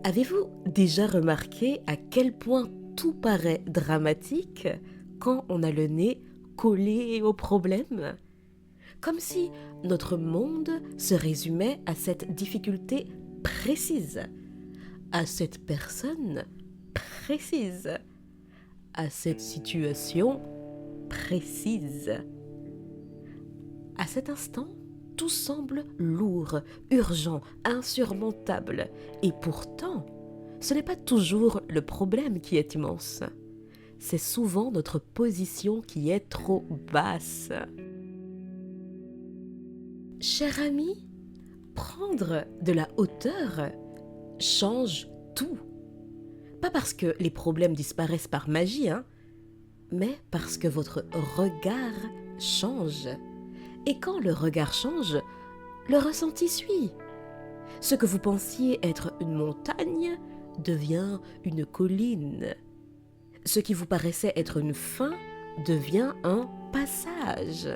Avez-vous déjà remarqué à quel point tout paraît dramatique quand on a le nez collé au problème? Comme si notre monde se résumait à cette difficulté précise, à cette personne précise, à cette situation précise. À cet instant, tout semble lourd, urgent, insurmontable. Et pourtant, ce n'est pas toujours le problème qui est immense. C'est souvent notre position qui est trop basse. Cher ami, prendre de la hauteur change tout. Pas parce que les problèmes disparaissent par magie, mais parce que votre regard change. Et quand le regard change, le ressenti suit. Ce que vous pensiez être une montagne devient une colline. Ce qui vous paraissait être une fin devient un passage.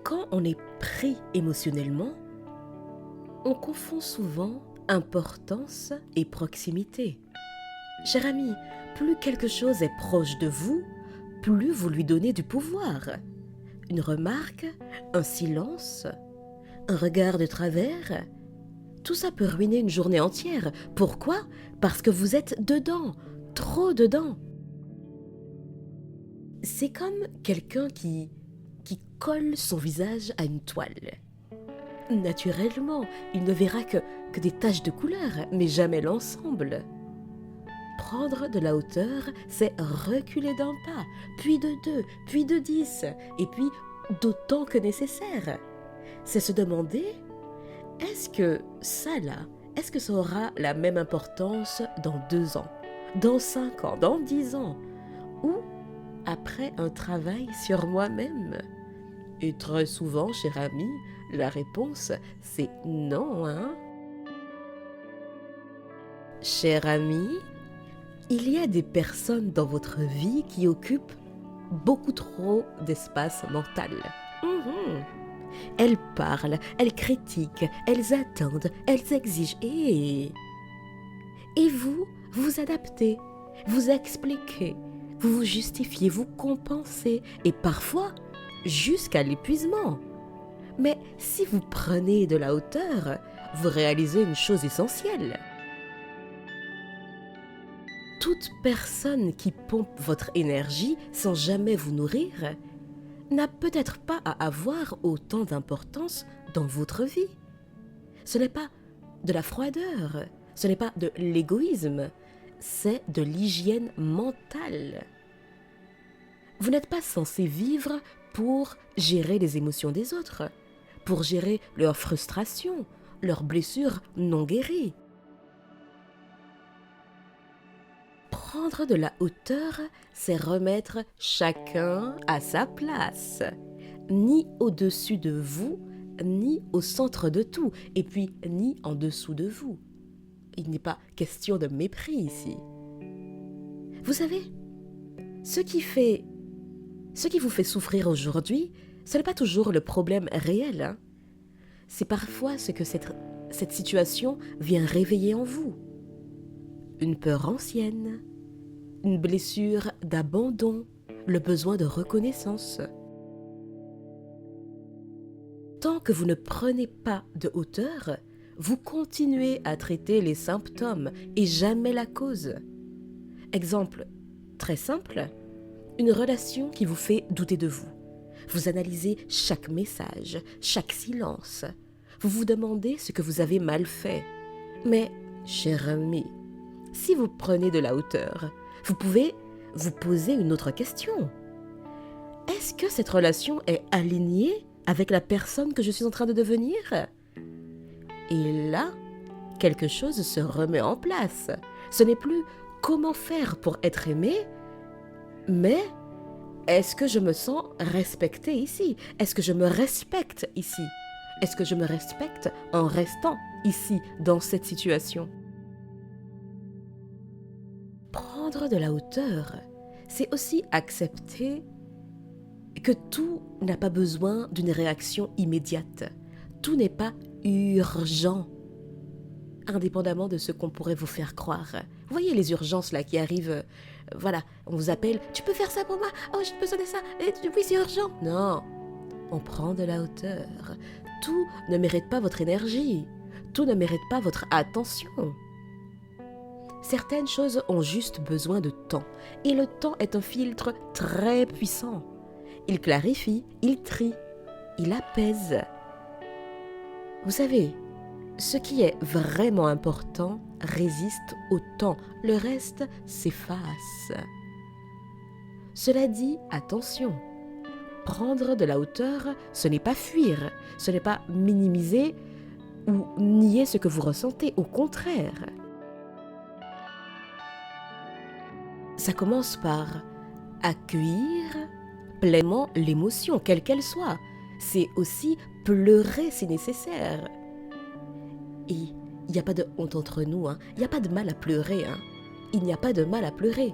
Quand on est pris émotionnellement, on confond souvent importance et proximité. Cher ami, plus quelque chose est proche de vous, plus vous lui donnez du pouvoir. Une remarque, un silence, un regard de travers, tout ça peut ruiner une journée entière. Pourquoi? Parce que vous êtes dedans, trop dedans. C'est comme quelqu'un qui colle son visage à une toile. Naturellement, il ne verra que des taches de couleur, mais jamais l'ensemble. Prendre de la hauteur, c'est reculer d'un pas, puis de 2, puis de 10, et puis d'autant que nécessaire. C'est se demander, est-ce que ça là, est-ce que ça aura la même importance dans 2 ans, dans 5 ans, dans 10 ans, ou après un travail sur moi-même? Et très souvent, cher ami, la réponse, c'est non, Cher ami, il y a des personnes dans votre vie qui occupent beaucoup trop d'espace mental. Mhm. Elles parlent, elles critiquent, elles attendent, elles exigent. Et vous, vous adaptez, vous expliquez, vous vous justifiez, vous compensez, et parfois jusqu'à l'épuisement. Mais si vous prenez de la hauteur, vous réalisez une chose essentielle. Toute personne qui pompe votre énergie sans jamais vous nourrir n'a peut-être pas à avoir autant d'importance dans votre vie. Ce n'est pas de la froideur, ce n'est pas de l'égoïsme, c'est de l'hygiène mentale. Vous n'êtes pas censé vivre pour gérer les émotions des autres, pour gérer leurs frustrations, leurs blessures non guéries. Prendre de la hauteur, c'est remettre chacun à sa place, ni au-dessus de vous, ni au centre de tout, et puis ni en dessous de vous. Il n'est pas question de mépris ici. Vous savez, ce qui vous fait souffrir aujourd'hui, ce n'est pas toujours le problème réel. C'est parfois ce que cette situation vient réveiller en vous. Une peur ancienne, une blessure d'abandon, le besoin de reconnaissance. Tant que vous ne prenez pas de hauteur, vous continuez à traiter les symptômes et jamais la cause. Exemple très simple, une relation qui vous fait douter de vous. Vous analysez chaque message, chaque silence. Vous vous demandez ce que vous avez mal fait. Mais, cher ami, si vous prenez de la hauteur, vous pouvez vous poser une autre question. Est-ce que cette relation est alignée avec la personne que je suis en train de devenir? Et là, quelque chose se remet en place. Ce n'est plus comment faire pour être aimé, mais est-ce que je me sens respectée ici? Est-ce que je me respecte ici? Est-ce que je me respecte en restant ici, dans cette situation? Prendre de la hauteur, c'est aussi accepter que tout n'a pas besoin d'une réaction immédiate. Tout n'est pas urgent. indépendamment de ce qu'on pourrait vous faire croire. Vous voyez les urgences là qui arrivent, voilà, on vous appelle, tu peux faire ça pour moi? Oh, j'ai besoin de ça, oui, c'est urgent. Non, on prend de la hauteur. Tout ne mérite pas votre énergie, tout ne mérite pas votre attention. Certaines choses ont juste besoin de temps, et le temps est un filtre très puissant. Il clarifie, il trie, il apaise. Vous savez, ce qui est vraiment important résiste au temps, le reste s'efface. Cela dit, attention, prendre de la hauteur, ce n'est pas fuir, ce n'est pas minimiser ou nier ce que vous ressentez, au contraire. Ça commence par accueillir pleinement l'émotion, quelle qu'elle soit. C'est aussi pleurer si nécessaire. Et il n'y a pas de honte entre nous, hein. Il n'y a pas de mal à pleurer. Hein. Il n'y a pas de mal à pleurer.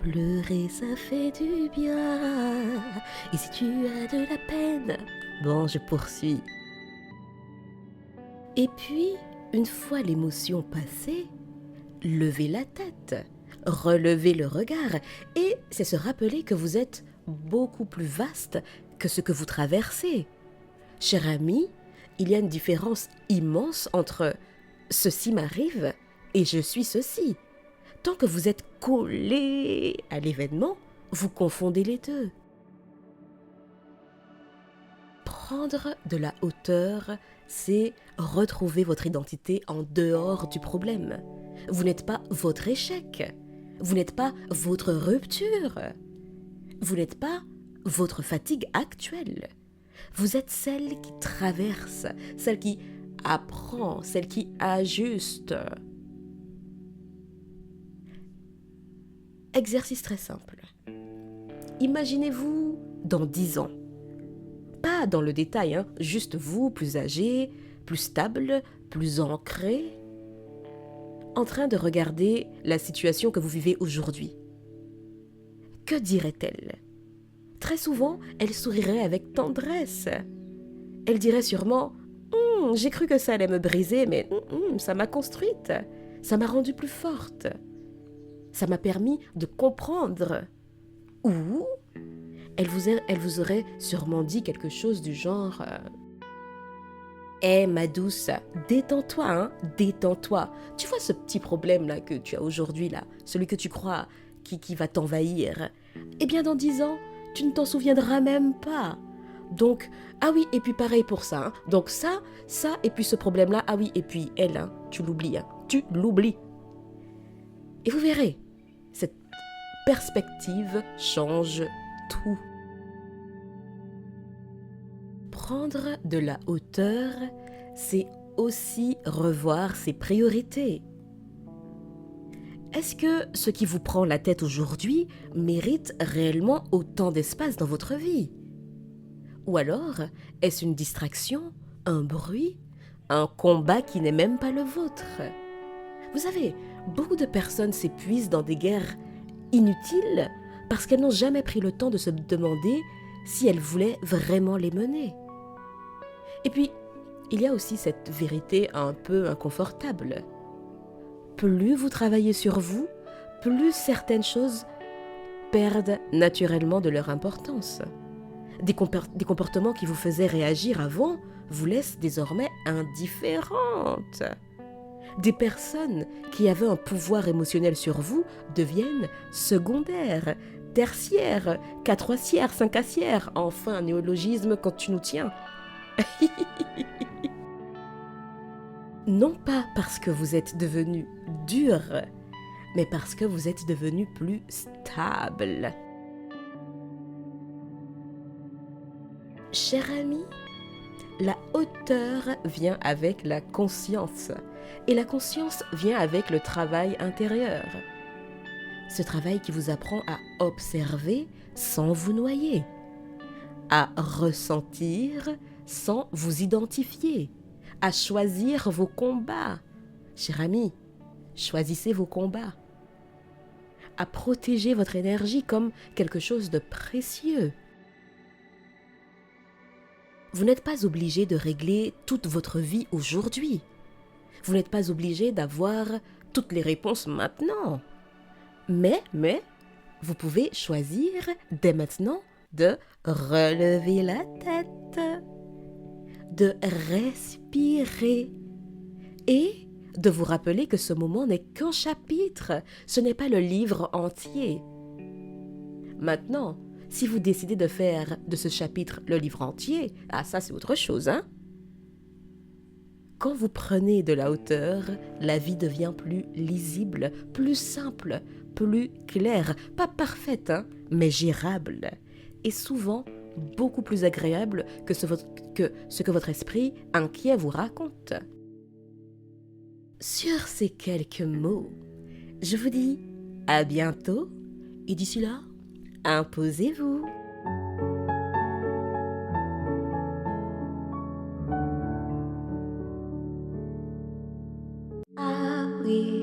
Pleurer, ça fait du bien. Et si tu as de la peine... Bon, je poursuis. Et puis, une fois l'émotion passée, levez la tête, relevez le regard. Et c'est se rappeler que vous êtes beaucoup plus vaste que ce que vous traversez. Cher ami, il y a une différence immense entre « ceci m'arrive » et « je suis ceci ». Tant que vous êtes collé à l'événement, vous confondez les deux. Prendre de la hauteur, c'est retrouver votre identité en dehors du problème. Vous n'êtes pas votre échec. Vous n'êtes pas votre rupture. Vous n'êtes pas votre fatigue actuelle. Vous êtes celle qui traverse, celle qui apprend, celle qui ajuste. Exercice très simple. Imaginez-vous dans 10 ans. Pas dans le détail, hein, juste vous, plus âgé, plus stable, plus ancré, en train de regarder la situation que vous vivez aujourd'hui. Que dirait-elle ? Très souvent, elle sourirait avec tendresse. Elle dirait sûrement « J'ai cru que ça allait me briser, mais ça m'a construite. Ça m'a rendue plus forte. Ça m'a permis de comprendre. » Ou elle vous aurait sûrement dit quelque chose du genre « Hé, ma douce, détends-toi, hein, détends-toi. Tu vois ce petit problème-là que tu as aujourd'hui, là, celui que tu crois qui va t'envahir. Eh bien, dans 10 ans, tu ne t'en souviendras même pas. Donc, ah oui, et puis pareil pour ça. Hein. Donc ça, et puis ce problème-là, ah oui, et puis elle, hein, tu l'oublies. Hein, tu l'oublies. Et vous verrez, cette perspective change tout. Prendre de la hauteur, c'est aussi revoir ses priorités. Est-ce que ce qui vous prend la tête aujourd'hui mérite réellement autant d'espace dans votre vie ? Ou alors, est-ce une distraction, un bruit, un combat qui n'est même pas le vôtre ? Vous savez, beaucoup de personnes s'épuisent dans des guerres inutiles parce qu'elles n'ont jamais pris le temps de se demander si elles voulaient vraiment les mener. Et puis, il y a aussi cette vérité un peu inconfortable. Plus vous travaillez sur vous, plus certaines choses perdent naturellement de leur importance. Des comportements qui vous faisaient réagir avant vous laissent désormais indifférente. Des personnes qui avaient un pouvoir émotionnel sur vous deviennent secondaires, tertiaires, quatroicières, cinquincières, enfin un néologisme quand tu nous tiens. Non pas parce que vous êtes devenu dur, mais parce que vous êtes devenu plus stable. Cher ami, la hauteur vient avec la conscience, et la conscience vient avec le travail intérieur. Ce travail qui vous apprend à observer sans vous noyer, à ressentir sans vous identifier, à choisir vos combats. Cher ami, choisissez vos combats. À protéger votre énergie comme quelque chose de précieux. Vous n'êtes pas obligé de régler toute votre vie aujourd'hui. Vous n'êtes pas obligé d'avoir toutes les réponses maintenant. Mais, vous pouvez choisir dès maintenant de relever la tête, de respirer et de vous rappeler que ce moment n'est qu'un chapitre, ce n'est pas le livre entier. Maintenant, si vous décidez de faire de ce chapitre le livre entier, ah ça c'est autre chose, hein? Quand vous prenez de la hauteur, la vie devient plus lisible, plus simple, plus claire, pas parfaite, hein, mais gérable, et souvent beaucoup plus agréable que ce que votre esprit inquiet vous raconte. Sur ces quelques mots, je vous dis à bientôt, et d'ici là, imposez-vous. Ah oui.